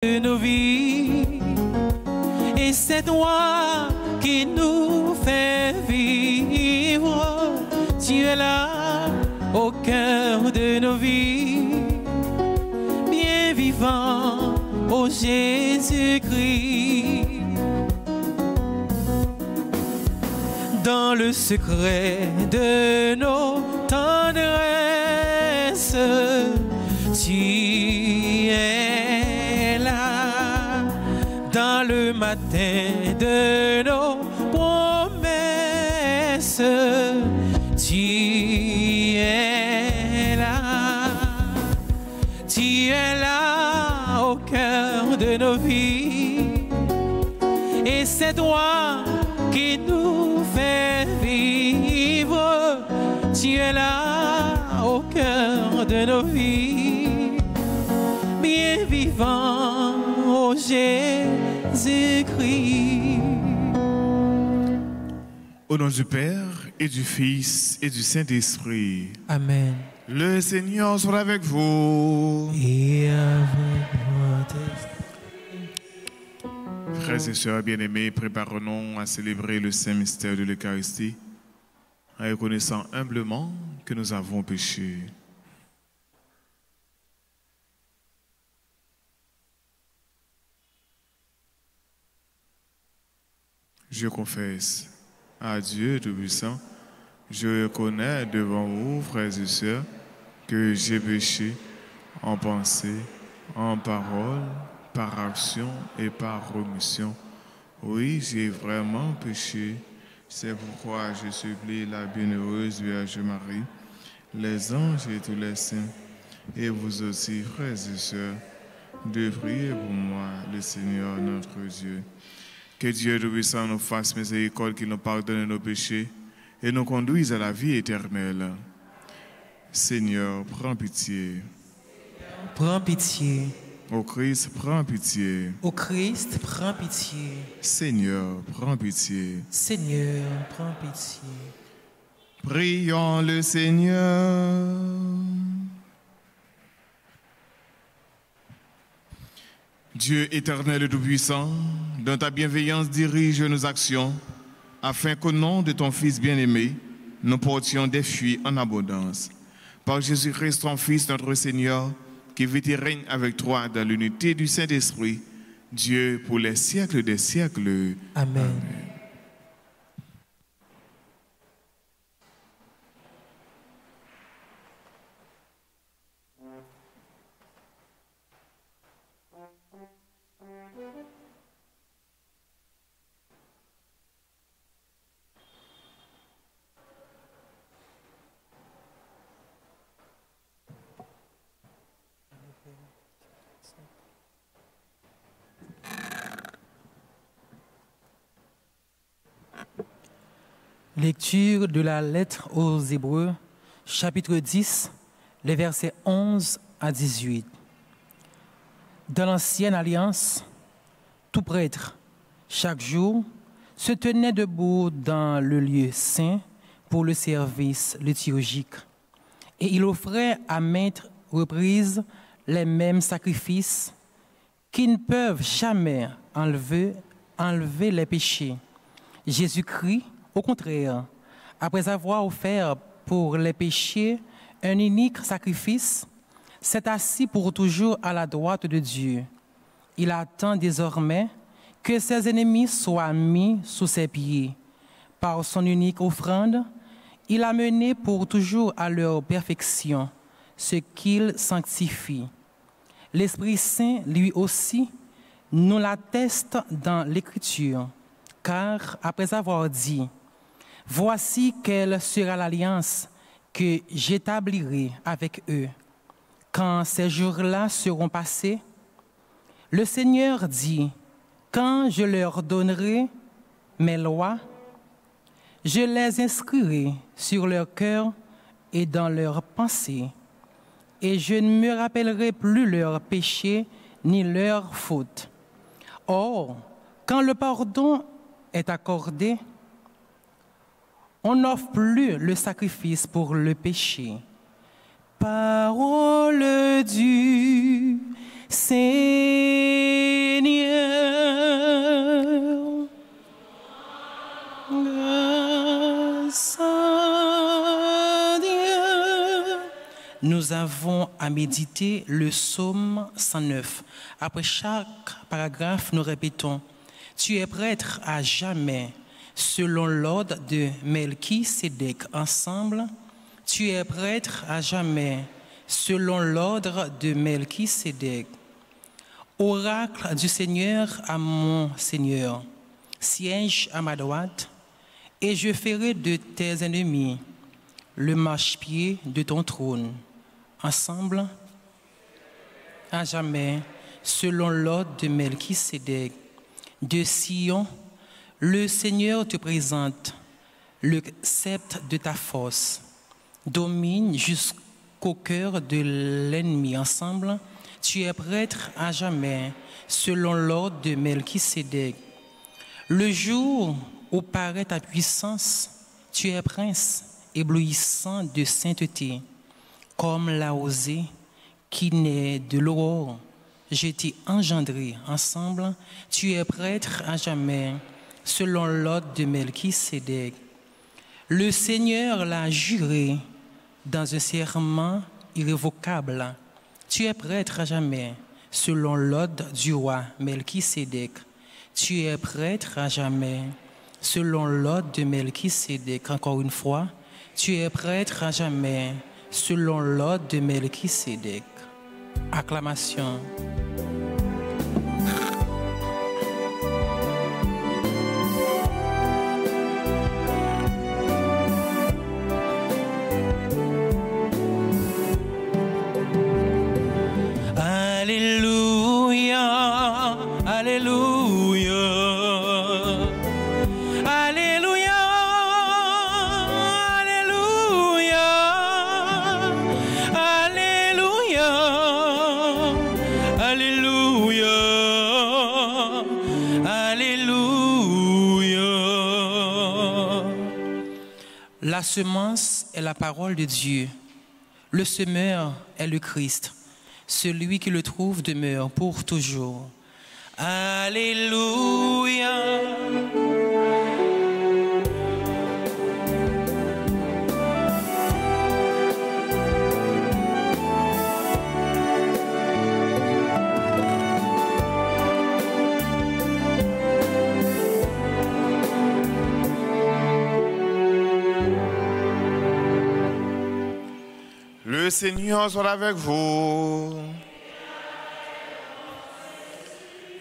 de nos vies, et c'est toi qui nous fais vivre. Tu es là au cœur de nos vies, bien vivant, ô Jésus-Christ. Dans le secret de nos tendresses, tu es là. Dans le matin de nos promesses, tu es là. Tu es là au cœur de nos vies, et c'est toi qui nous fait vivre. Tu es là au cœur de nos vies, bien vivant, ô Jésus-Christ. Au nom du Père et du Fils et du Saint-Esprit. Amen. Le Seigneur soit avec vous. Et avec votre Frères et sœurs bien-aimés, préparons-nous à célébrer le Saint Mystère de l'Eucharistie en reconnaissant humblement que nous avons péché. Je confesse à Dieu Tout-Puissant, je reconnais devant vous, frères et sœurs, que j'ai péché en pensée, en parole, par action et par omission. Oui, j'ai vraiment péché. C'est pourquoi je supplie la bienheureuse Vierge Marie, les anges et tous les saints, et vous aussi, frères et sœurs, de prier pour moi, le Seigneur notre Dieu. Que Dieu Tout-Puissant nous fasse miséricorde, qu'il nous pardonne nos péchés et nous conduise à la vie éternelle. Seigneur, prends pitié. Prends pitié. Ô Christ, prends pitié. Ô Christ, prends pitié. Seigneur, prends pitié. Seigneur, prends pitié. Prions le Seigneur. Dieu éternel et tout-puissant, dans ta bienveillance dirige nos actions, afin qu'au nom de ton Fils bien-aimé, nous portions des fruits en abondance. Par Jésus-Christ, ton Fils, notre Seigneur, qui vit et règne avec toi dans l'unité du Saint-Esprit, Dieu pour les siècles des siècles. Amen. Amen. Lecture de la lettre aux Hébreux, chapitre 10, les versets 11 à 18. Dans l'ancienne alliance, tout prêtre, chaque jour, se tenait debout dans le lieu saint pour le service liturgique. Et il offrait à maintes reprises les mêmes sacrifices qui ne peuvent jamais enlever les péchés. Jésus-Christ, au contraire, après avoir offert pour les péchés un unique sacrifice, s'est assis pour toujours à la droite de Dieu. Il attend désormais que ses ennemis soient mis sous ses pieds. Par son unique offrande, il a mené pour toujours à leur perfection ce qu'il sanctifie. L'Esprit Saint, lui aussi, nous l'atteste dans l'Écriture, car après avoir dit « Voici quelle sera l'alliance que j'établirai avec eux. Quand ces jours-là seront passés, le Seigneur dit, quand je leur donnerai mes lois, je les inscrirai sur leur cœur et dans leurs pensées, et je ne me rappellerai plus leurs péchés ni leurs fautes. Or, quand le pardon est accordé, on n'offre plus le sacrifice pour le péché. Parole du Seigneur. Grâce à Dieu. Nous avons à méditer le psaume 109. Après chaque paragraphe, nous répétons « Tu es prêtre à jamais, selon l'ordre de Melchisédek. » Ensemble, « Tu es prêtre à jamais, selon l'ordre de Melchisédek. » Oracle du Seigneur à mon Seigneur, siège à ma droite, et je ferai de tes ennemis le marchepied de ton trône. Ensemble, à jamais, selon l'ordre de Melchisédek. De Sion, le Seigneur te présente le sceptre de ta force. Domine jusqu'au cœur de l'ennemi. Ensemble, tu es prêtre à jamais, selon l'ordre de Melchisédek. Le jour où paraît ta puissance, tu es prince éblouissant de sainteté, comme la rosée qui naît de l'aurore. Je t'ai engendré. Ensemble, tu es prêtre à jamais, selon l'ordre de Melchisédek. Le Seigneur l'a juré dans un serment irrévocable. Tu es prêtre à jamais, selon l'ordre du roi Melchisédek. Tu es prêtre à jamais, selon l'ordre de Melchisédek. Encore une fois, tu es prêtre à jamais, selon l'ordre de Melchisédek. Acclamation. Alléluia, Alléluia, Alléluia, Alléluia, Alléluia, Alléluia, Alléluia. La semence est la parole de Dieu. Le semeur est le Christ. Celui qui le trouve demeure pour toujours. Alléluia. Le Seigneur soit avec vous.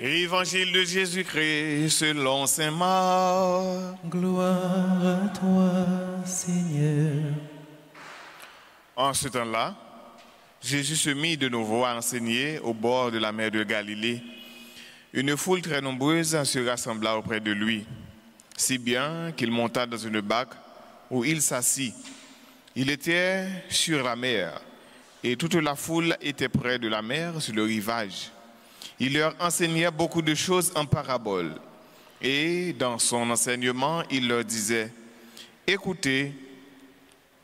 Évangile de Jésus-Christ selon saint Marc. Gloire à toi, Seigneur. En ce temps-là, Jésus se mit de nouveau à enseigner au bord de la mer de Galilée. Une foule très nombreuse se rassembla auprès de lui, si bien qu'il monta dans une barque où il s'assit. Il était sur la mer, et toute la foule était près de la mer sur le rivage. Il leur enseignait beaucoup de choses en paraboles. Et dans son enseignement, il leur disait, « Écoutez,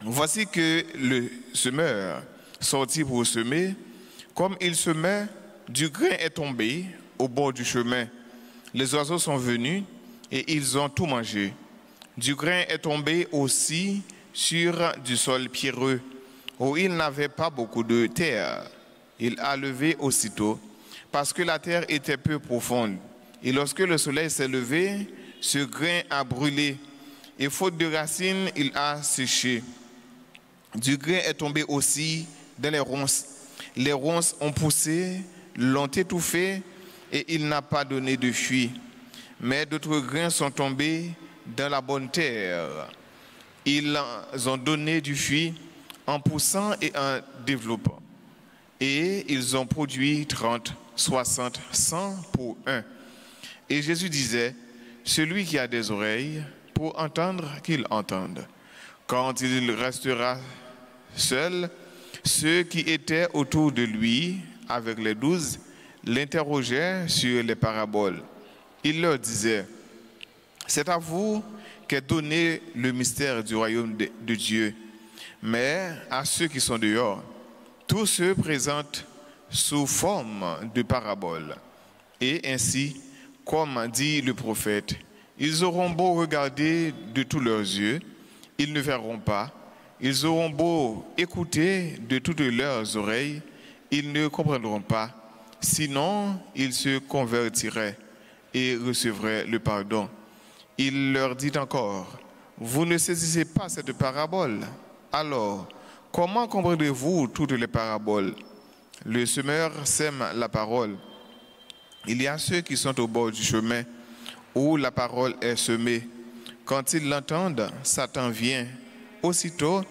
voici que le semeur sortit pour semer. Comme il semait, du grain est tombé au bord du chemin. Les oiseaux sont venus et ils ont tout mangé. Du grain est tombé aussi sur du sol pierreux, où il n'avait pas beaucoup de terre. Il a levé aussitôt, parce que la terre était peu profonde. Et lorsque le soleil s'est levé, ce grain a brûlé, et faute de racines, il a séché. Du grain est tombé aussi dans les ronces. Les ronces ont poussé, l'ont étouffé, et il n'a pas donné de fruits. Mais d'autres grains sont tombés dans la bonne terre. Ils ont donné du fruit en poussant et en développant. Et ils ont produit 30, 60, 100 pour un. Et Jésus disait, celui qui a des oreilles pour entendre, qu'il entende. Quand il restera seul, ceux qui étaient autour de lui, avec les 12, l'interrogeaient sur les paraboles. Il leur disait, c'est à vous qu'est donné le mystère du royaume de Dieu. Mais à ceux qui sont dehors, tous ceux présents sous forme de paraboles. Et ainsi, comme dit le prophète, ils auront beau regarder de tous leurs yeux, ils ne verront pas. Ils auront beau écouter de toutes leurs oreilles, ils ne comprendront pas. Sinon, ils se convertiraient et recevraient le pardon. Il leur dit encore, vous ne saisissez pas cette parabole. Alors, comment comprendrez-vous toutes les paraboles? Le semeur sème la parole. Il y a ceux qui sont au bord du chemin où la parole est semée. Quand ils l'entendent, Satan vient aussitôt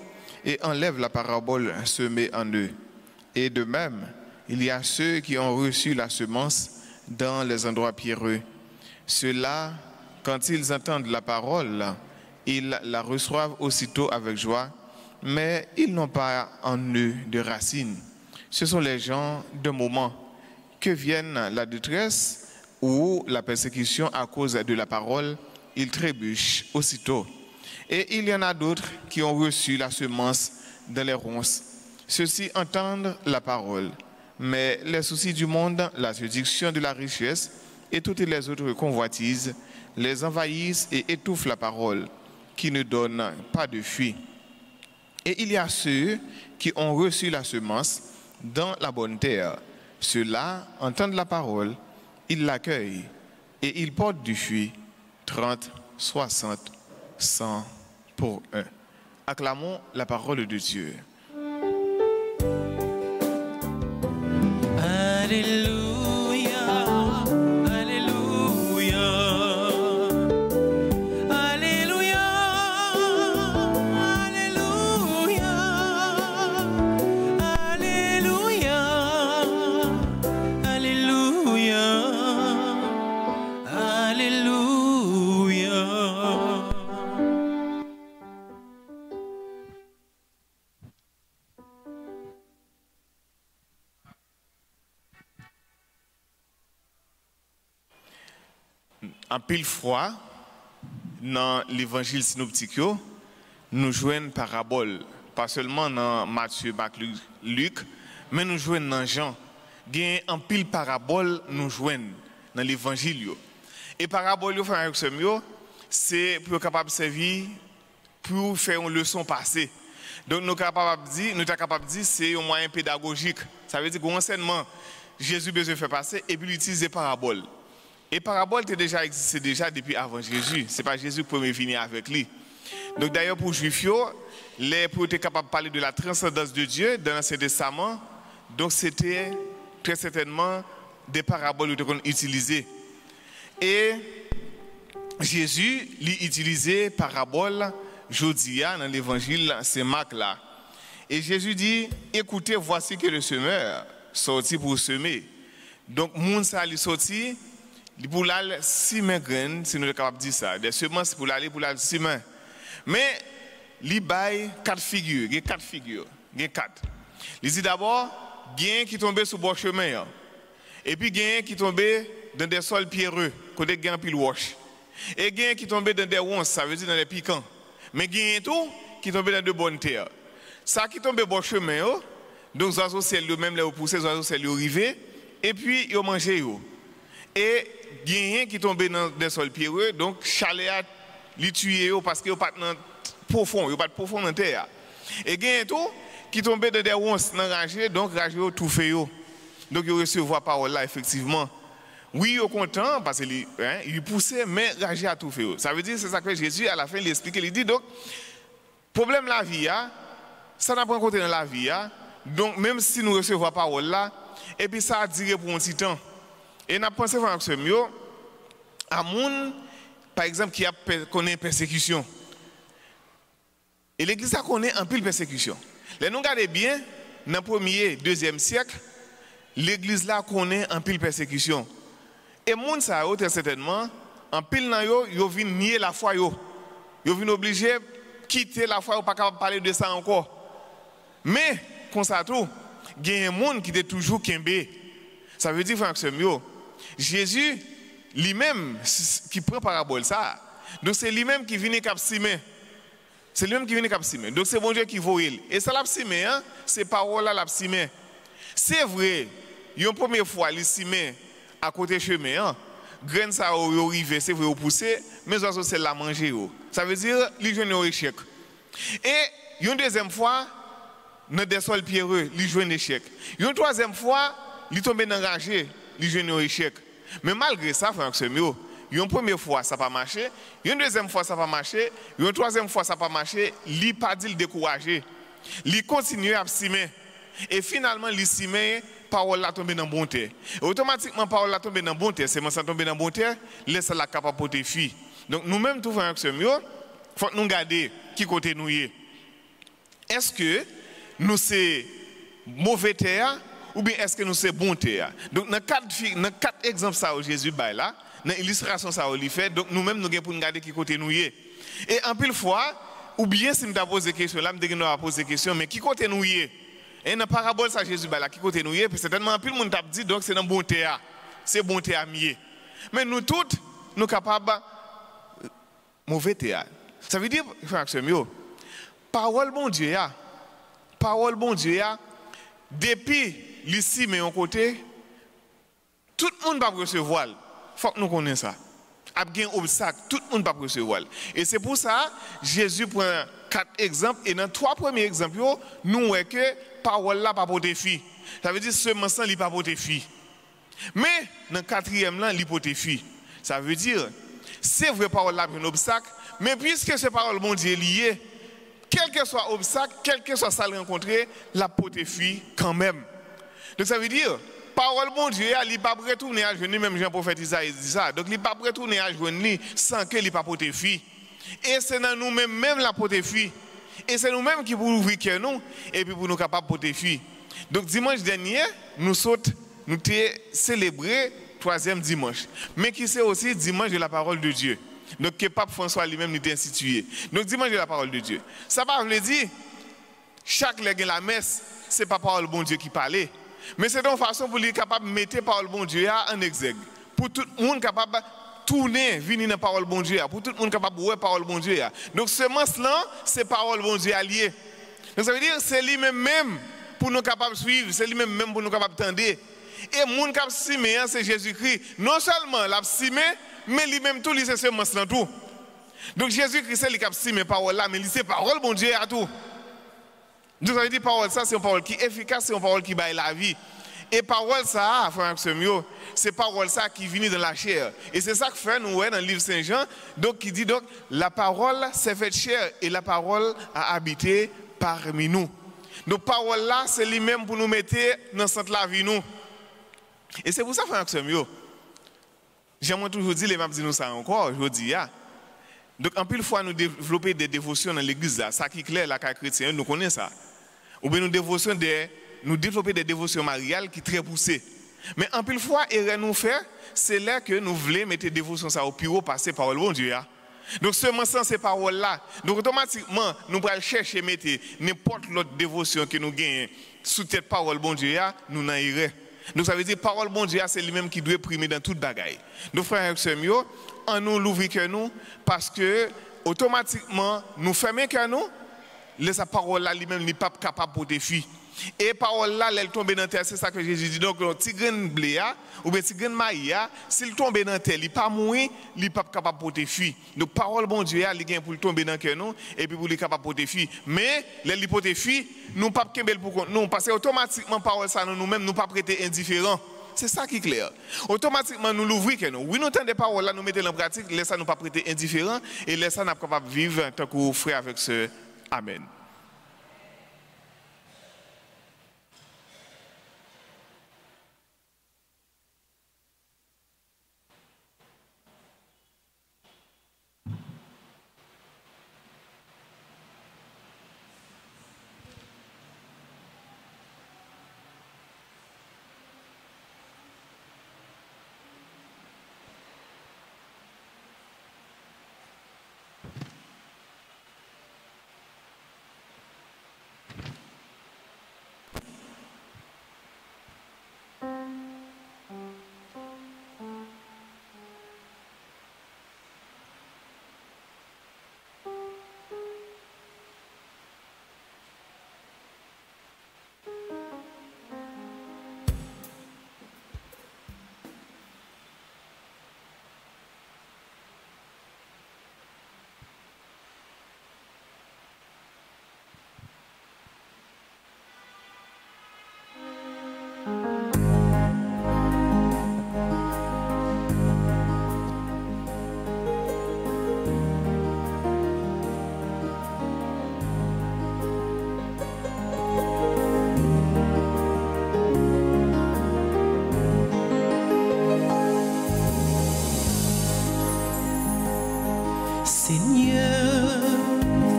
et enlève la parabole semée en eux. Et de même, il y a ceux qui ont reçu la semence dans les endroits pierreux. Ceux-là, quand ils entendent la parole, ils la reçoivent aussitôt avec joie, mais ils n'ont pas en eux de racines. Ce sont les gens d'un moment. Que vienne la détresse ou la persécution à cause de la parole, ils trébuchent aussitôt. Et il y en a d'autres qui ont reçu la semence dans les ronces. Ceux-ci entendent la parole, mais les soucis du monde, la séduction de la richesse et toutes les autres convoitises les envahissent et étouffent la parole, qui ne donne pas de fruit. Et il y a ceux qui ont reçu la semence dans la bonne terre. Ceux-là entendent la parole, ils l'accueillent et ils portent du fruit, 30, 60, 100 pour un. Acclamons la parole de Dieu. Alléluia, Alléluia, Alléluia, Alléluia, Alléluia, Alléluia, Alléluia. En pile fois, dans l'évangile synoptique, nous jouons une parabole, pas seulement dans Matthieu, Marc, Luc, mais nous jouons dans Jean. Il y a un pile parabole nous jouons dans l'évangile. Et parabole, c'est pour capable servir pour faire une leçon passée. Donc nous sommes capables de dire c'est un moyen pédagogique. Ça veut dire que l'enseignement, Jésus besoin de faire passer et puis il utilise parabole. Et parabole déjà existé déjà depuis avant Jésus. Ce n'est pas Jésus qui peut venir avec lui. Donc d'ailleurs pour les Juifs, pour être capable de parler de la transcendance de Dieu dans l'Ancien Testament, donc c'était très certainement des paraboles qu'on utilisait. Et Jésus utilisait parabole jodia dans l'évangile, c'est Marc là. Et Jésus dit, écoutez, voici que le semeur sorti pour semer. Donc moun ça li sorti pour l'aller semer graines, si nous sommes capables de dire ça, des semences pour l'aller semer. Mais il bail quatre figures, il y a quatre figures, il y a quatre. Il dit d'abord, il y a un qui tombe sur le bord chemin. Et puis il y a un qui tombe dans des sols pierreux, côté il y a un pile wash. Et il y a un qui tombe dans des ronces, ça veut dire dans des piquants. Mais il y a un tout qui tombe dans de bonnes terres. Ça qui tombe sur le bord chemin, donc les oiseaux c'est le même les pousser, les oiseaux c'est le rivé, et puis ils mangent. Et il y a un qui tombe dans des sols pierreux, donc chalet a li tué parce que pas profond, il pas profond dans terre. Et il y a un tout qui tombe dans des ronces dans rangé, donc rangé tout fait yo. Donc il recevoir parole là effectivement. Oui, il est content parce qu'il poussait, mais rangé a tout fait. Ça veut dire c'est ça que Jésus à la fin il explique, il dit donc problème la vie ça n'a pas compté dans la vie donc même si nous recevons parole là et puis ça a duré pour un petit temps. Et nous pensons que c'est mieux à moun par exemple qui a connaît persécution. Et l'église a connaît un pile persécution. Les nous regardez bien dans le 1er, 2e siècle, l'église là connaît un pile persécution. Et moun ça très certainement en pile nan yo vinn nier la foi yo. Yo vinn obligé quitter la foi ou pas capable parler de ça encore. Mais comme ça tout, il y a un monde qui est toujours kembe. Ça veut dire frère que mieux. Jésus lui-même qui prend parabole ça. Donc c'est lui-même qui vient cap simer. C'est lui-même qui vient cap simer. Donc c'est bon Dieu qui voit il. Et ça l'a simer c'est parole là l'a simer. C'est vrai, une première fois, il s'y met à côté chemin, graine ça arrive, c'est vrai, pousser, mais oiseaux c'est la manger. Ça veut dire, il joue un échec. Et une deuxième fois, dans des sols pierreux, il joue un échec. Une troisième fois, il tombe dans rangé, il joue un échec. Mais malgré ça, frère, c'est mieux. Une première fois, ça n'a pas marché. Une deuxième fois, ça n'a pas marché. Une troisième fois, ça n'a pas marché. Il n'a pas dit le décourager. Il continue à s'aimer. Et finalement, il s'aimer, parole la tombe dans bon terre. Automatiquement, parole la tombe dans bon terre. C'est moi ça tombe dans bon terre, laisse la capable porter fille. Donc nous-mêmes, tout frère, c'est mieux. Il faut nous garder qui côté nous y est. Est-ce que nous c'est mauvais terre ou bien est-ce que nous c'est bon terre? Donc dans quatre exemples ça Jésus bail là, dans l'illustration ça il fait, donc nous-mêmes nous pour nous garder qui côté nous y est. Et en pile fois, ou bien si me t'a posé question là, me t'a posé question, mais qui côté nous y est? Et dans la parabole ça Jésus bail là, qui côté nous y est? Parce que certainement en pile monde t'a dit donc c'est dans bon terre. C'est bon terre mieux. Mais nous toutes nous capables mauvais terre. Ça veut dire frère c'est mieux. Parole bon Dieu depuis l'ici mais en côté tout le monde va recevoir. Faut que nous connaissions ça. Il y a un obstacle, tout le monde va recevoir. Et c'est pour ça Jésus prend 4 exemples et dans 3 premiers exemples nous voyons que parole là pas porter fille. Ça veut dire semence là pas porter fille. Mais dans 4e là il porter fille. Ça veut dire c'est vrai parole là un obstacle, mais puisque ce parole bon Dieu lié, quel que soit l'obstacle, quel que soit ça rencontré, la porter fille quand même. Donc ça veut dire parole bon Dieu, il ne pas retourner à jeune, même Jean-Prophète Isaïe dit ça. Donc il ne pas retourner à jeune sans que il pas porter fille. Et c'est dans nous-mêmes même la porter fille. Et c'est nous-mêmes qui pour ouvrir cœur nous et puis pour nous capables porter fille. Donc dimanche dernier, nous célébré 3e dimanche, mais qui c'est aussi dimanche de la parole de Dieu. Donc que Pape François lui-même nous a institué. Donc dimanche de la parole de Dieu. Ça va veut dire chaque lègue la messe, c'est pas parole bon Dieu qui parlait. Mais c'est une façon pour lui capable de mettre parole bon Dieu en exergue. Pour tout le monde capable de tourner, venir dans parole bon Dieu. Pour tout le monde capable de voir parole bon Dieu. Donc semence là, c'est parole bon Dieu allié. Donc ça veut dire c'est lui-même pour nous capable de suivre, c'est lui-même pour nous capable de tendre. Et le monde qui a simé, c'est Jésus-Christ. Non seulement l'a simé, mais lui-même tout, c'est semence là tout. Donc Jésus-Christ, c'est lui qui a simé parole là, mais c'est parole bon Dieu à tout. Donc ça veut dire parole ça, c'est une parole qui est efficace, c'est une parole qui baille la vie. Et parole ça, frère Semio, c'est parole ça qui vient dans la chair. Et c'est ça que fait nous dans le livre Saint-Jean, donc qui dit donc la parole s'est faite chair et la parole a habité parmi nous. Donc parole là, c'est lui-même pour nous mettre dans cette la vie nous. Et c'est pour ça frère Semio. J'aimerais toujours dire les mêmes dire nous ça encore aujourd'hui. Donc en pile fois nous développer des dévotions dans l'église là, ça qui est clair la carte chrétienne, nous connaissons ça. Ou bien nous développer des dévotions mariales qui sont très poussées. Mais en pile fois, et nous faire, c'est là que nous voulons mettre des dévotions ça au plus haut, passer par le bon Dieu. Donc seulement sans ces paroles-là, donc automatiquement, nous allons chercher à mettre n'importe l'autre dévotion que nous gagnons sous cette parole bon Dieu, nous n'en irons. Donc ça veut dire parole bon Dieu, c'est lui-même qui doit primer dans toute bagaille. Donc frères et sœurs, en nous l'ouvrir que nous, parce que automatiquement, nous fermons que nous, laisse sa parole là lui-même n'est pas capable pour défi. Et parole là, elle tombe dans terre, c'est ça que Jésus dit. Donc, un petit grain de blé, ou bien un petit grain de maïs, s'il tombe dans terre, il n'est pas mourir, il n'est pas capable de porter fille. Donc, parole bon Dieu, il est pour tomber dans cœur nous, et puis pour lui capable de porter fille. Mais, les porter fille, nous ne pouvons pas pour compte nous, parce que automatiquement, parole ça, nous-mêmes, nous pas prêter indifférents. C'est ça qui est clair. Automatiquement, nous l'ouvrons que nous. Oui, nous entendons des paroles là, nous mettons en pratique, laissez nous pas prêter indifférents, et laissez nous capable de vivre en tant que frère avec ce Amen. Seigneur,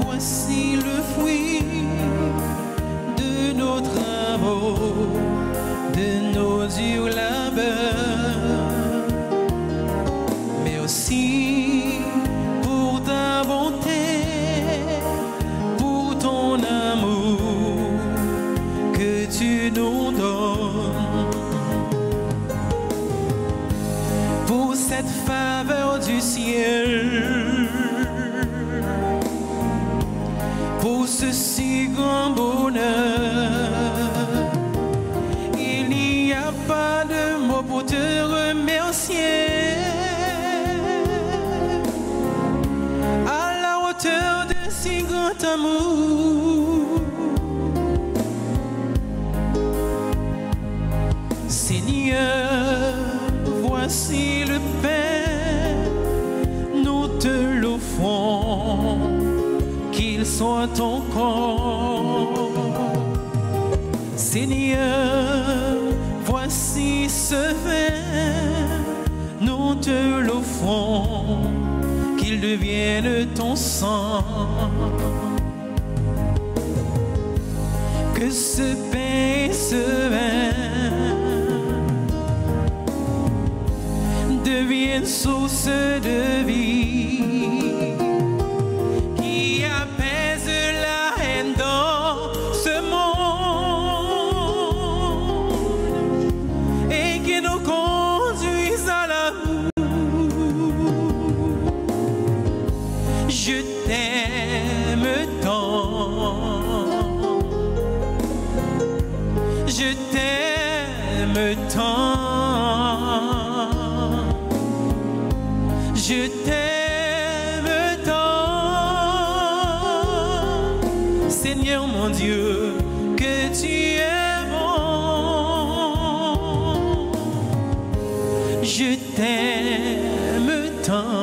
voici le fruit de nos travaux, de nos durs labeurs, mais aussi pour ta bonté, pour ton amour que tu nous donnes, pour cette faveur du ciel, pour ce si grand bonheur. Il n'y a pas de mots pour te remercier à la hauteur de si grand amour. Seigneur, voici le pain, nous te l'offrons, qu'il soit ton corps. Seigneur, voici ce vin, nous te l'offrons, qu'il devienne ton sang. Que ce pain et ce vin deviennent source de vie, qui apaise la haine dans ce monde et qui nous conduise à l'amour. Je t'aime tant, je t'aime tant, je t'aime tant, Seigneur mon Dieu, que tu es bon. Je t'aime tant.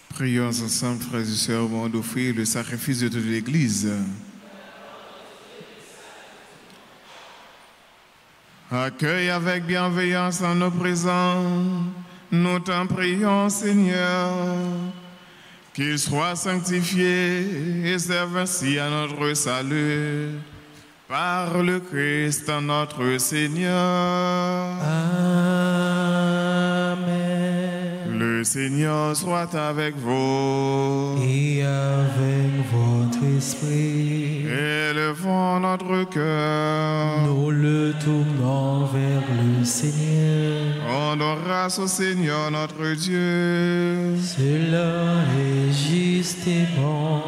Prions ensemble, frères et sœurs, au moment d'offrir le sacrifice de toute l'Église. Accueille avec bienveillance en nos présents, nous t'en prions, Seigneur, qu'il soit sanctifié et serve ainsi à notre salut, par le Christ notre Seigneur. Amen. Le Seigneur soit avec vous. Et avec votre esprit. Élevons notre cœur. Nous le tournons vers le Seigneur. Rendons grâce au Seigneur notre Dieu. Cela est juste et bon.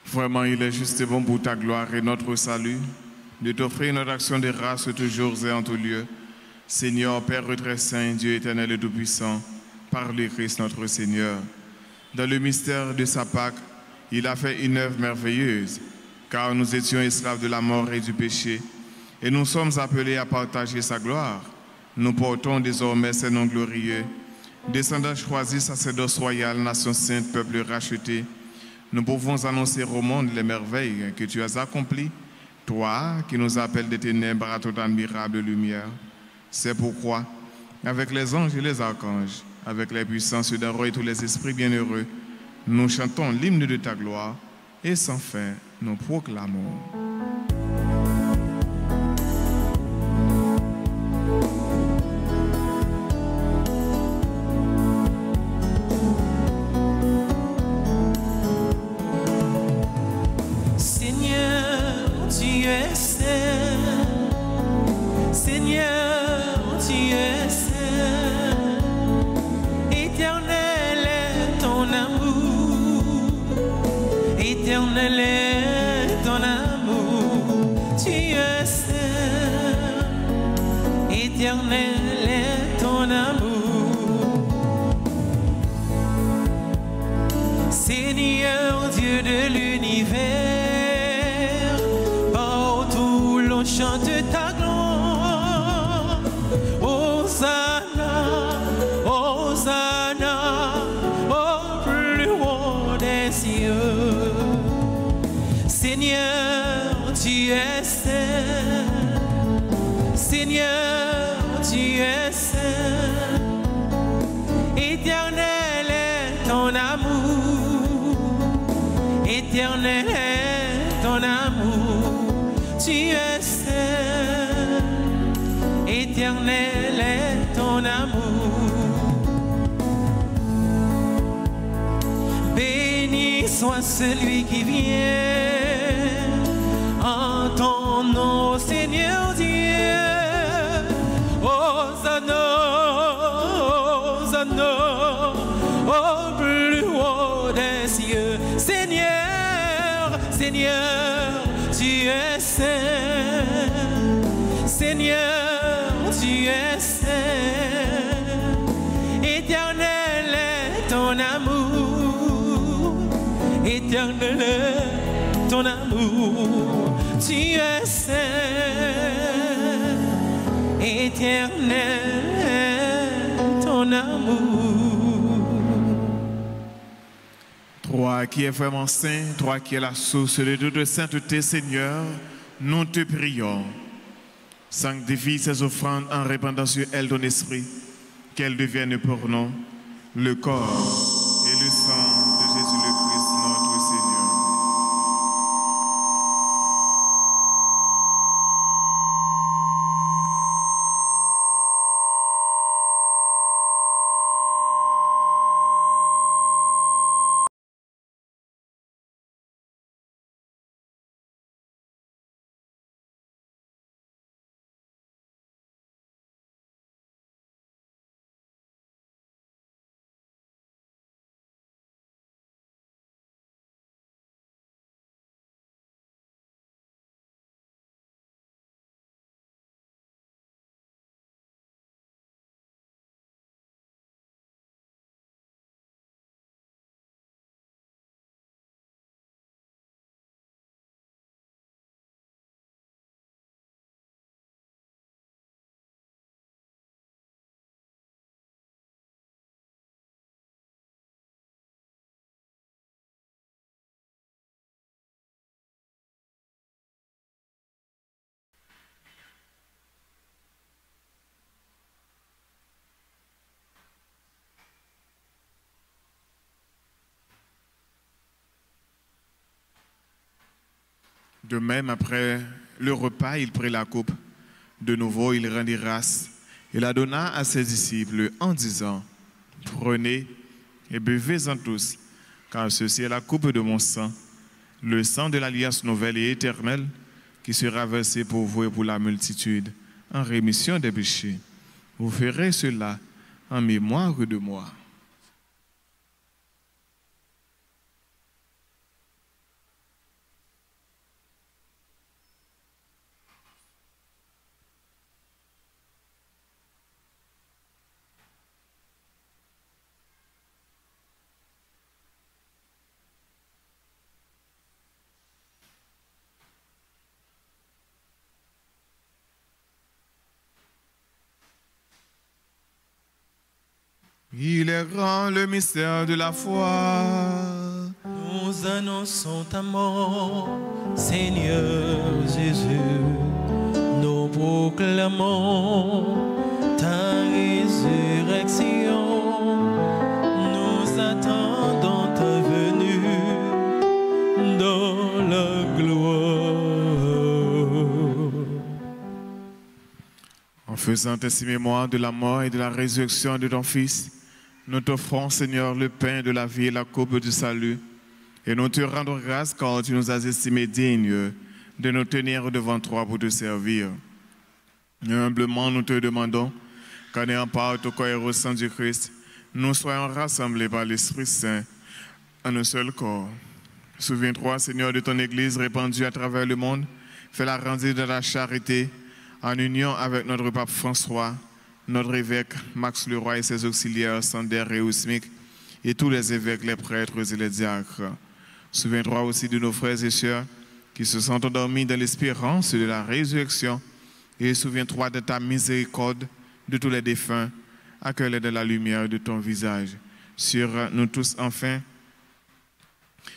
Vraiment, il est juste et bon pour ta gloire et notre salut de t'offrir notre action de grâce toujours et en tout lieu. Seigneur, Père très saint, Dieu éternel et tout-puissant, par le Christ notre Seigneur. Dans le mystère de sa Pâque, il a fait une œuvre merveilleuse, car nous étions esclaves de la mort et du péché, et nous sommes appelés à partager sa gloire. Nous portons désormais ses noms glorieux. Descendants choisis, sacerdoce royal, nation sainte, peuple racheté, nous pouvons annoncer au monde les merveilles que tu as accomplies, toi qui nous appelles des ténèbres à toute admirable lumière. C'est pourquoi, avec les anges et les archanges, avec les puissances d'un roi et tous les esprits bienheureux, nous chantons l'hymne de ta gloire et sans fin nous proclamons. Éternel est ton amour, tu es saint. Éternel est ton amour. Seigneur Dieu de l'univers, partout l'on chante ta gloire. Hosanna, Hosanna. Seigneur, tu es saint. Éternel est ton amour. Éternel est ton amour. Tu es saint. Éternel est ton amour. Béni soit celui qui vient en ton nom, Seigneur Dieu. Hosanna, Hosanna, au plus haut des cieux. Seigneur, Seigneur, tu es saint. Seigneur, tu es saint. Éternel est ton amour. Éternel est ton amour. Tu es saint. Éternel est ton amour. Toi qui es vraiment saint, toi qui es la source de toute sainteté, Seigneur, nous te prions. Sanctifie ces offrandes en répandant sur elles ton esprit, qu'elles deviennent pour nous le corps et le sang de Jésus le Christ, notre Seigneur. De même, après le repas, il prit la coupe. De nouveau, il rendit grâce et la donna à ses disciples en disant, « Prenez et buvez-en tous, car ceci est la coupe de mon sang, le sang de l'alliance nouvelle et éternelle, qui sera versé pour vous et pour la multitude, en rémission des péchés. Vous ferez cela en mémoire de moi. » Il est grand le mystère de la foi. Nous annonçons ta mort, Seigneur Jésus. Nous proclamons ta résurrection. Nous attendons ta venue dans la gloire. En faisant ainsi mémoire de la mort et de la résurrection de ton Fils, nous t'offrons, Seigneur, le pain de la vie et la coupe du salut. Et nous te rendons grâce car tu nous as estimés dignes de nous tenir devant toi pour te servir. Et humblement, nous te demandons qu'en ayant part au corps et au sang du Christ, nous soyons rassemblés par l'Esprit Saint en un seul corps. Souviens-toi, Seigneur, de ton Église répandue à travers le monde. Fais-la grandir de la charité en union avec notre pape François, notre évêque Max Leroy et ses auxiliaires Sander et Ousmik, et tous les évêques, les prêtres et les diacres. Souviens-toi aussi de nos frères et sœurs qui se sont endormis dans l'espérance de la résurrection, et souviens-toi de ta miséricorde de tous les défunts, accueille-les de la lumière de ton visage. Sur nous tous enfin,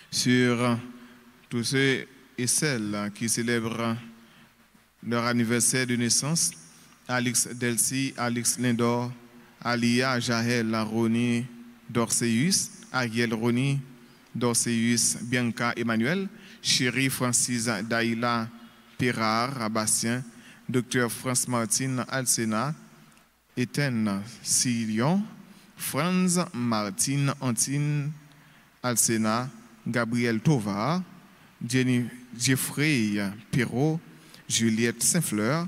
sur tous ceux et celles qui célèbrent leur anniversaire de naissance, Alix Delcy, Alix Lindor, Alia Jahel Roni Dorceus, Ariel Roni Dorceus, Bianca Emmanuel, Chérie Francis Daïla Perard Bastien, Dr France Martine Alsena, Étienne Sillon, Franz Martine Antine Alsena, Gabriel Tovar, Jeffrey Perrault, Juliette Saint-Fleur,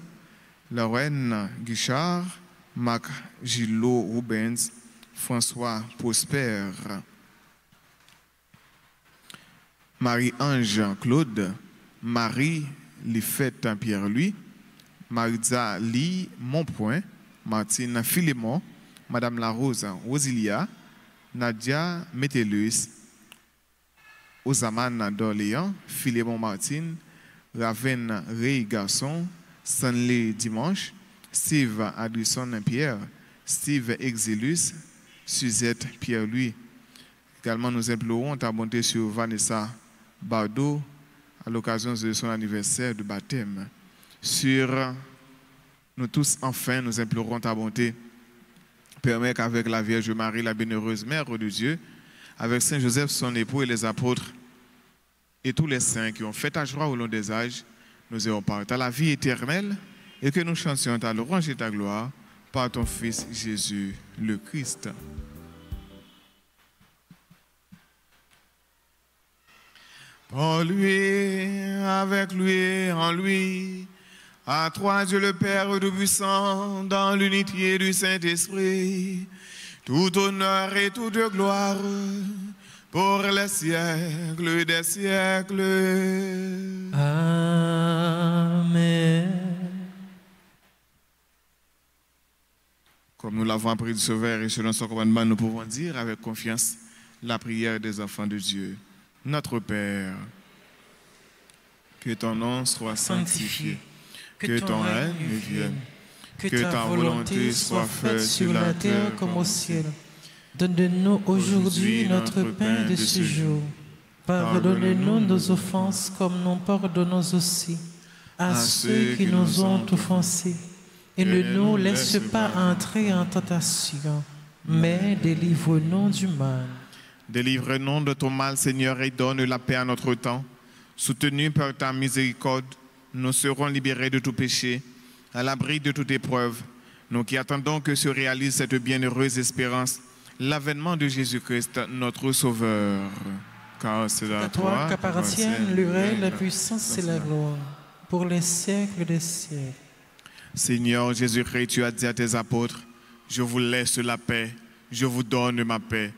Lorraine Guichard, Marc Gillot Rubens, François Prosper, Marie-Ange Claude, Marie Lifette Pierre-Louis, Marisa Lee Montpoint, Martine Philémon, Madame Larose Rosilia, Nadia Métellus, Ozaman d'Orléans, Philémon Martine, Raven Ray Garçon, Stanley Dimanche, Steve Adrison Pierre, Steve Exilus, Suzette Pierre-Louis. Également, nous implorons ta bonté sur Vanessa Bardot à l'occasion de son anniversaire de baptême. Sur nous tous, enfin, nous implorons ta bonté. Permets qu'avec la Vierge Marie, la bienheureuse Mère de Dieu, avec Saint Joseph, son époux et les apôtres, et tous les saints qui ont fait ta joie au long des âges, nous ayons part à la vie éternelle et que nous chantions ta louange et ta gloire par ton Fils Jésus le Christ. Par lui, avec lui, en lui, à toi Dieu le Père Tout-Puissant, dans l'unité du Saint-Esprit, tout honneur et toute gloire, pour les siècles des siècles. Amen. Comme nous l'avons appris du Sauveur et selon son commandement, nous pouvons dire avec confiance la prière des enfants de Dieu. Notre Père, que ton nom soit sanctifié, que ton règne vienne, que ta volonté soit faite sur la terre comme au ciel. Donne-nous aujourd'hui notre pain de ce jour. Pardonne-nous nos offenses comme nous pardonnons aussi à ceux qui nous ont offensés. Et ne nous laisse pas entrer en tentation, mais délivre-nous du mal. Délivre-nous de ton mal, Seigneur, et donne la paix à notre temps. Soutenus par ta miséricorde, nous serons libérés de tout péché, à l'abri de toute épreuve. Nous qui attendons que se réalise cette bienheureuse espérance, l'avènement de Jésus-Christ, notre Sauveur. Car c'est à toi qu'appartiennent le règne, la puissance et la gloire, pour les siècles des siècles. Seigneur Jésus-Christ, tu as dit à tes apôtres, je vous laisse la paix, je vous donne ma paix.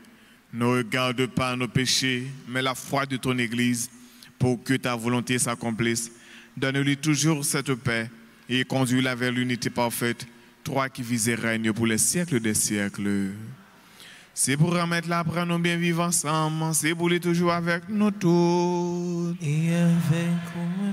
Ne regarde pas nos péchés, mais la foi de ton Église, pour que ta volonté s'accomplisse. Donne-lui toujours cette paix et conduis-la vers l'unité parfaite, toi qui vis et règnes pour les siècles des siècles. C'est pour remettre là, pour nous bien vivre ensemble, c'est pour les toujours avec nous tous. Et avec nous.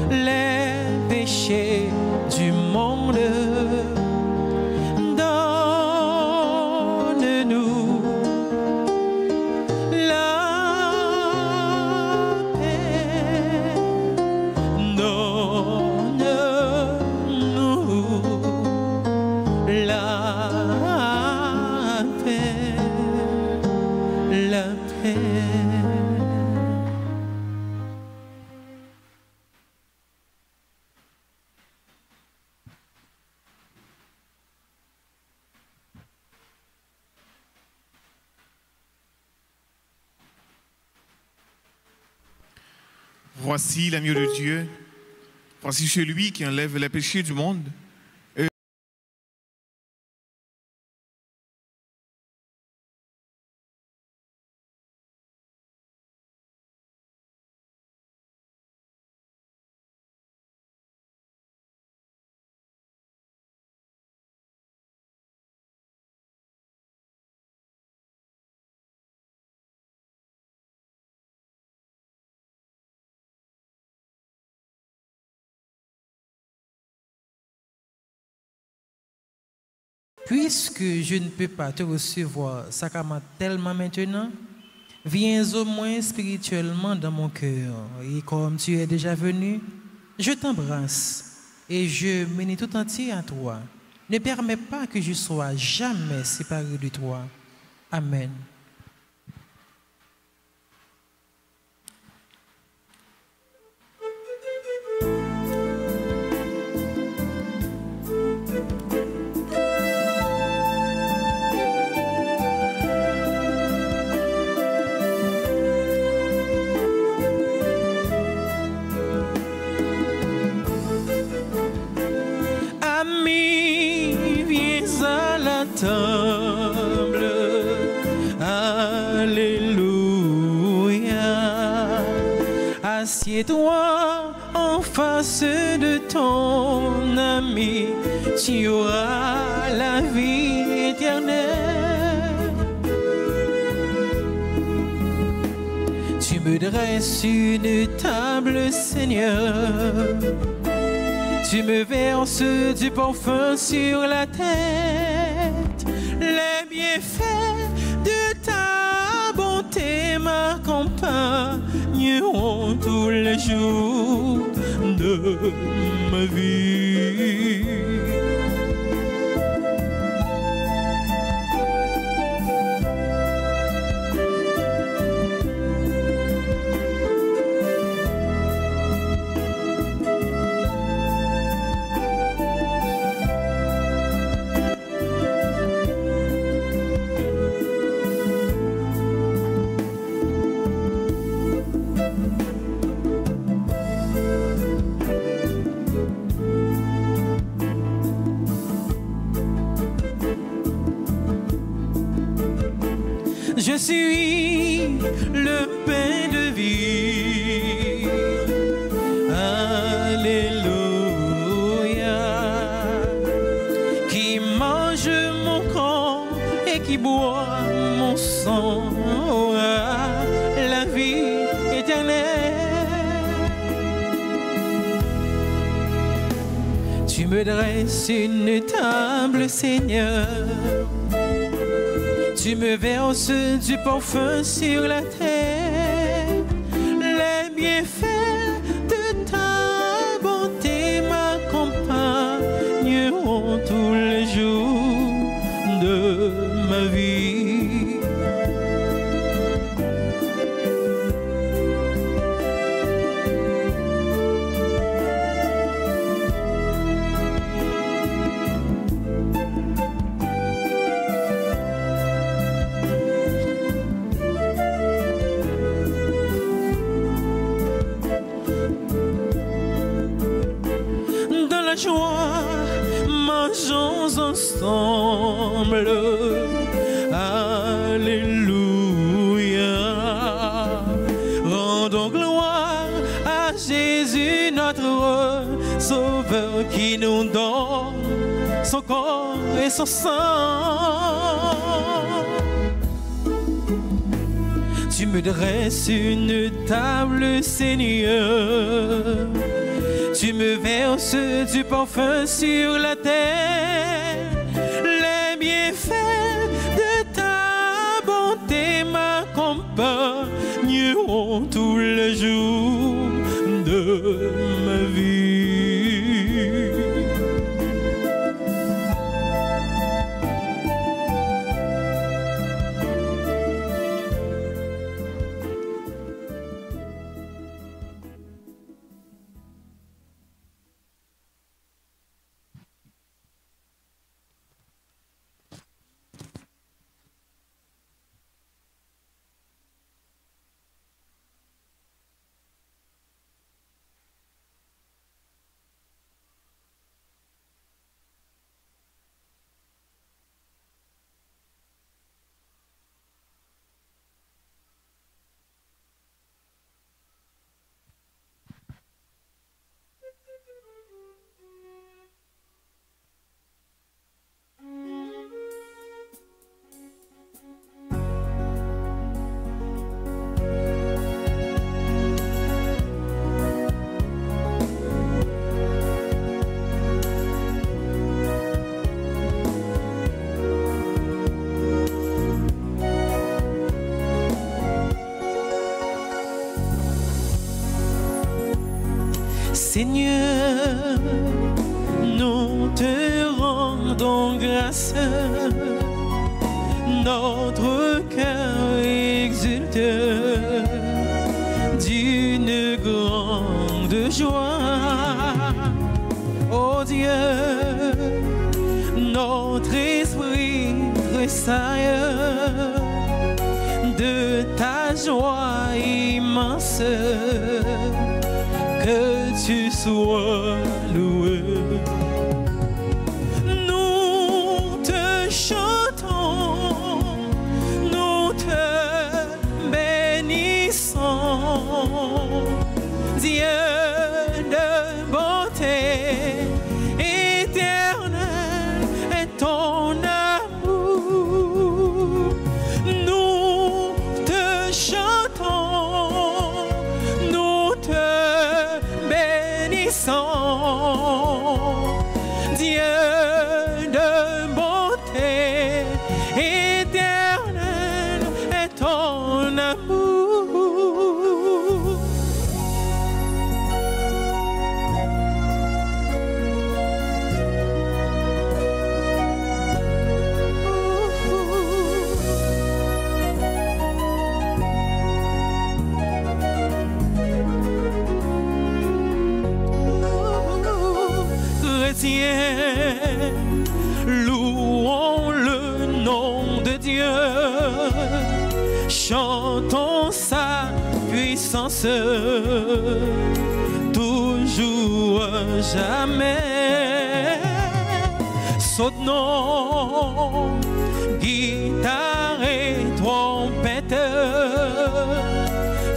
les péchés du monde. Donne-nous la paix. Donne-nous la paix. La paix. Voici l'agneau de Dieu. Voici celui qui enlève les péchés du monde. Puisque je ne peux pas te recevoir sacramentellement maintenant, viens au moins spirituellement dans mon cœur. Et comme tu es déjà venu, je t'embrasse et je m'unis tout entier à toi. Ne permets pas que je sois jamais séparé de toi. Amen. Table. Alléluia. Assieds-toi en face de ton ami, tu auras la vie éternelle. Tu me dresses une table, Seigneur. Tu me verses du parfum sur la tête. Les bienfaits de ta bonté m'accompagneront tous les jours de ma vie. Je suis le pain de vie. Alléluia. Qui mange mon corps et qui boit mon sang aura la vie éternelle. Tu me dresses une table, Seigneur. Tu me verses du parfum sur la terre. Les bienfaits de ta bonté m'accompagneront tous les jours de ma vie. Joie, mangeons ensemble. Alléluia. Rendons gloire à Jésus, notre Sauveur, qui nous donne son corps et son sang. Tu Tu me dresses une table, Seigneur. Tu me verses du parfum sur la terre. Les bienfaits de ta bonté m'accompagneront tous les jours de ma vie. Seigneur, nous te rendons grâce, notre cœur exulte d'une grande joie. Oh Dieu, notre esprit tressaille de ta joie immense. Que tu sois loué. Nous te chantons, nous te bénissons, Dieu de bonté éternelle est ton amour. Nous te chantons, nous te bénissons, Dieu de bonté éternelle est ton amour. Louons le nom de Dieu, chantons sa puissance, toujours, jamais. Soutenons, guitare et trompette,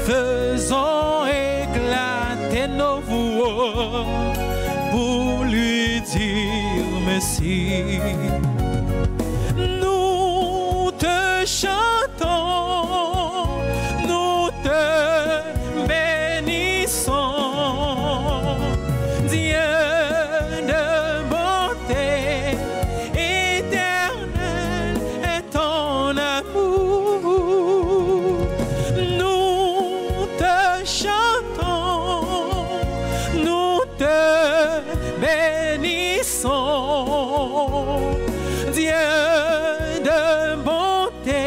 faisons éclater nos voix pour lui dire merci. Nous te chantons, nous te bénissons, Dieu de bonté éternelle est ton amour. Nous te chantons, nous te bénissons, Dieu de bonté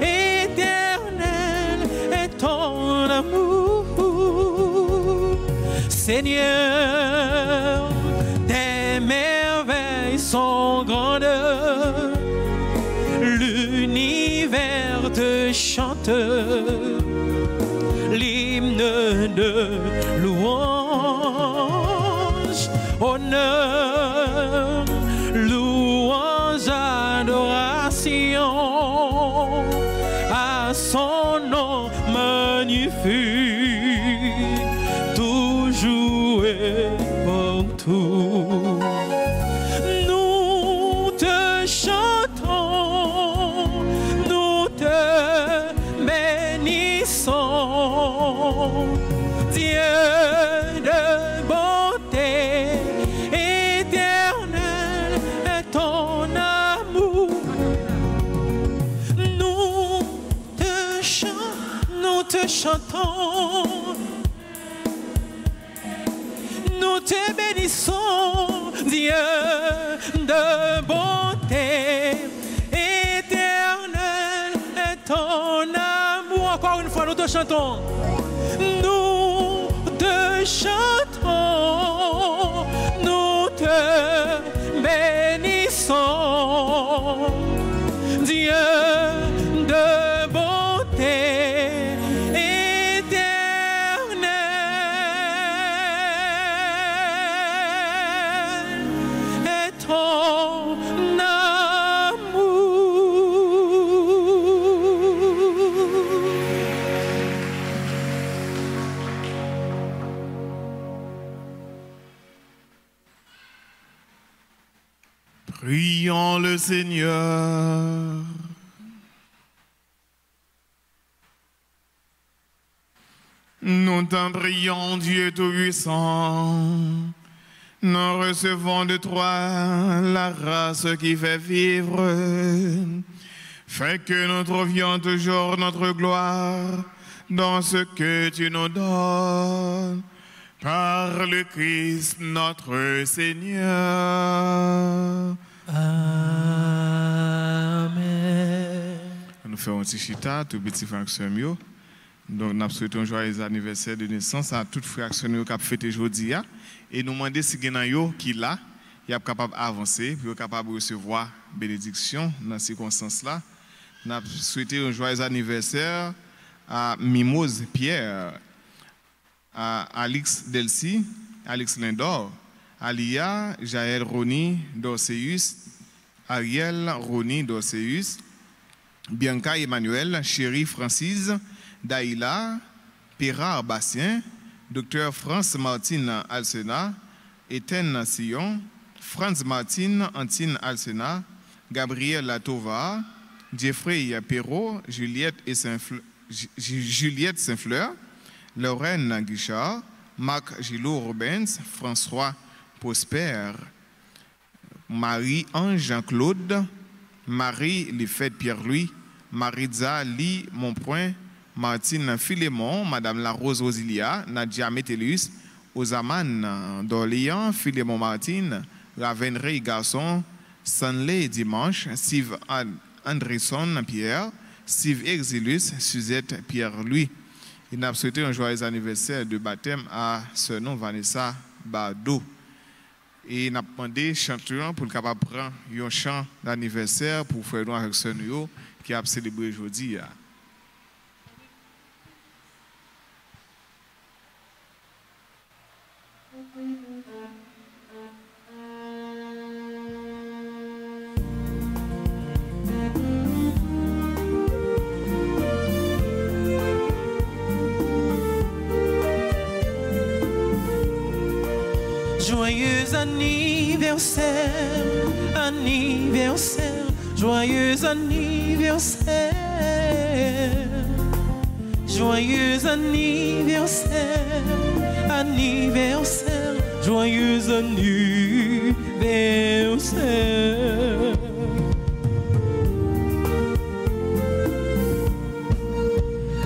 éternelle est ton amour. Seigneur, tes merveilles sont grandes, l'univers te chante l'hymne de louange. Honneur, louange, adoration à son nom magnifique, toujours et partout. Nous te chantons, nous te bénissons, Dieu de bonté éternelle est ton amour. Nous te chantons, nous te bénissons, Dieu de bonté éternelle est ton amour. Encore une fois, nous te chantons. Nous te chantons, nous te bénissons, Dieu de bonté éternelle est ton amour. Prions le Seigneur. Nous t'en prions, Dieu Tout-Puissant. Nous recevons de toi la grâce qui fait vivre. Fais que nous trouvions toujours notre gloire dans ce que tu nous donnes. Par le Christ notre Seigneur. Amen. Nous faisons un petit chita, tout petit frère Mio. Donc, nous souhaitons un joyeux anniversaire de naissance à toutes les frères qui ont fêté aujourd'hui. Et nous demandons si il y a qui là, il est capable d'avancer, puis capable de recevoir bénédiction dans ces circonstances-là. Nous souhaitons un joyeux anniversaire à Mimose Pierre, à Alix Delcy, Alex Lindor, Alia Jaël Roni Dorceus, Ariel Roni Dorceus, Bianca Emmanuel, Chérie Francis, Daïla, Pérard Bastien, Dr. France Martine Alsena, Étienne Sillon, Franz Martine Antine Alsena, Gabriel Latova, Jeffrey Perrault, Juliette Saint-Fleur, Lorraine Guichard, Marc Gillot Robens, François Prosper, Marie-Ange Claude, Marie Lefebvre Pierre-Louis, Maritza Lee Monpoint, Martine Philémon, Madame La Rose Rosilia, Nadia Métellus, Ozaman d'Orléans, Philémon Martine, Ravenrey Garçon, Sanley Dimanche, Steve Andresson Pierre, Steve Exilus, Suzette Pierre-Louis. Il a souhaité un joyeux anniversaire de baptême à ce nom Vanessa Bardot. Et il a demandé chanteur pour le capable prendre un chant d'anniversaire pour faire nous avec ce nous qui a célébré aujourd'hui. Joyeux anniversaire, anniversaire, joyeux anniversaire, joyeux anniversaire, anniversaire, joyeux anniversaire.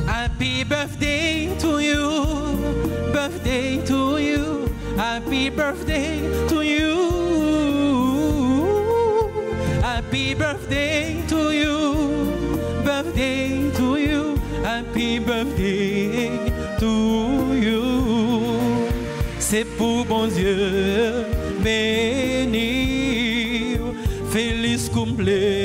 Happy birthday to you, birthday to you. Happy birthday to you. Happy birthday to you. Birthday to you. Happy birthday to you. C'est pour bon Dieu bénir. Feliz cumpleaños.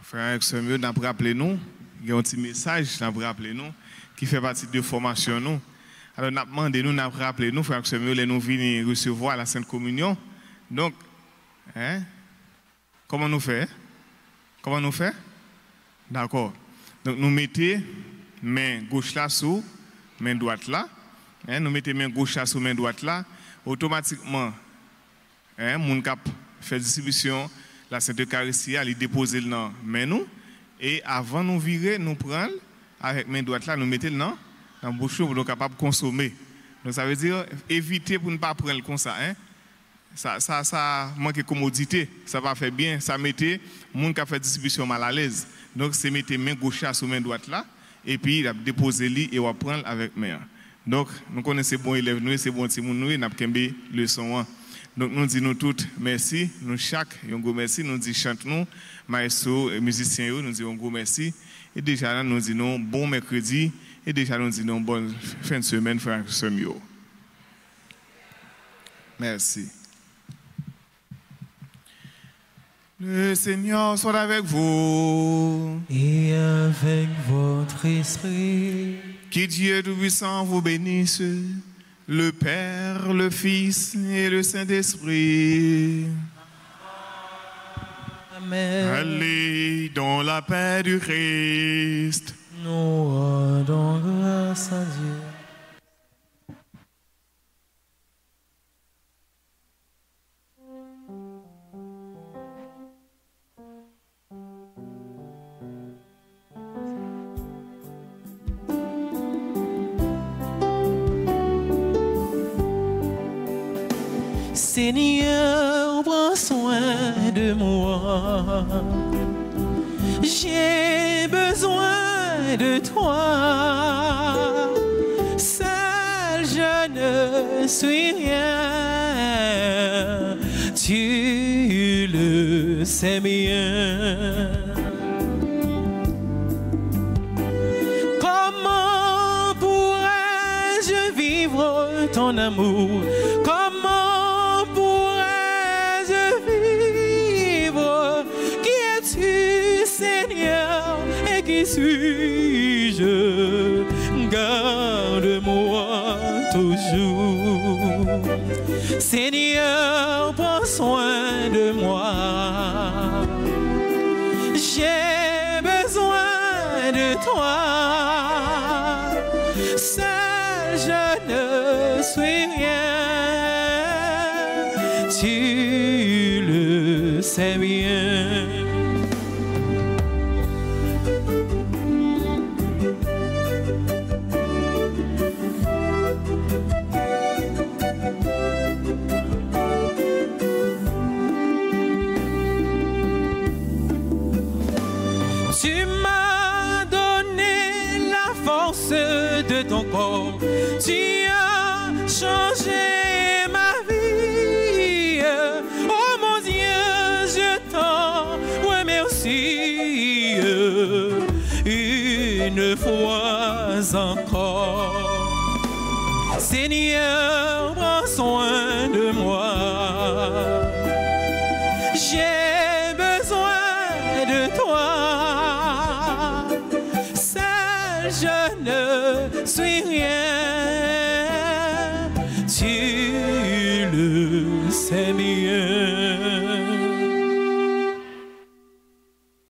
Frère Samuel, nous avons rappelé nous, il y a un petit message, nous avons rappelé nous, qui fait partie de formation nous. Alors, nous avons demandé, nous avons rappelé nous, Frère Samuel, et nous venons recevoir la Sainte Communion. Donc, comment nous fait? Comment nous fait? D'accord. Donc, nous mettons main gauche là sous main droite là. Nous mettons main gauche là sous main droite là. Automatiquement, mon cap fait distribution, la Sainte Eucharistie, il dépose le nom main nous. Et avant nous virer, nous prenons avec main droite là, nous mettons le nom dans la bouche pour nous capables de consommer. Donc ça veut dire éviter pour ne pas prendre comme ça. Ça manque de commodité, ça va faire bien, ça mettait monde qui a fait distribution mal à l'aise. Donc c'est mettre main gauche sur main droite là et puis il a déposé lit et on va prendre avec main. Donc nous connaissons bon élève nous, c'est bon petit monde nous, n'a pas leçon. Donc nous disons nous toutes merci, nous chaque un gros merci, nous disons chante nous, maestro musicien nous disons un gros merci et déjà nous disons bon mercredi et déjà nous disons bonne fin de semaine frère Semio. Merci. Le Seigneur soit avec vous. Et avec votre esprit. Que Dieu Tout-Puissant vous bénisse, le Père, le Fils et le Saint-Esprit. Amen. Allez dans la paix du Christ. Nous rendons grâce à Dieu. Seigneur, prends soin de moi. J'ai besoin de toi. Seul je ne suis rien. Tu le sais bien. Comment pourrais-je vivre ton amour? Comment Seigneur, et qui suis-je? Garde-moi toujours. Seigneur, prends soin de moi. J'ai besoin de toi. Seul je ne suis rien. Tu le sais bien. De ton corps, tu as changé ma vie. Oh mon Dieu, je t'en remercie une fois encore. Seigneur, prends soin de moi. J'ai besoin de toi. Je ne suis rien, tu le sais bien.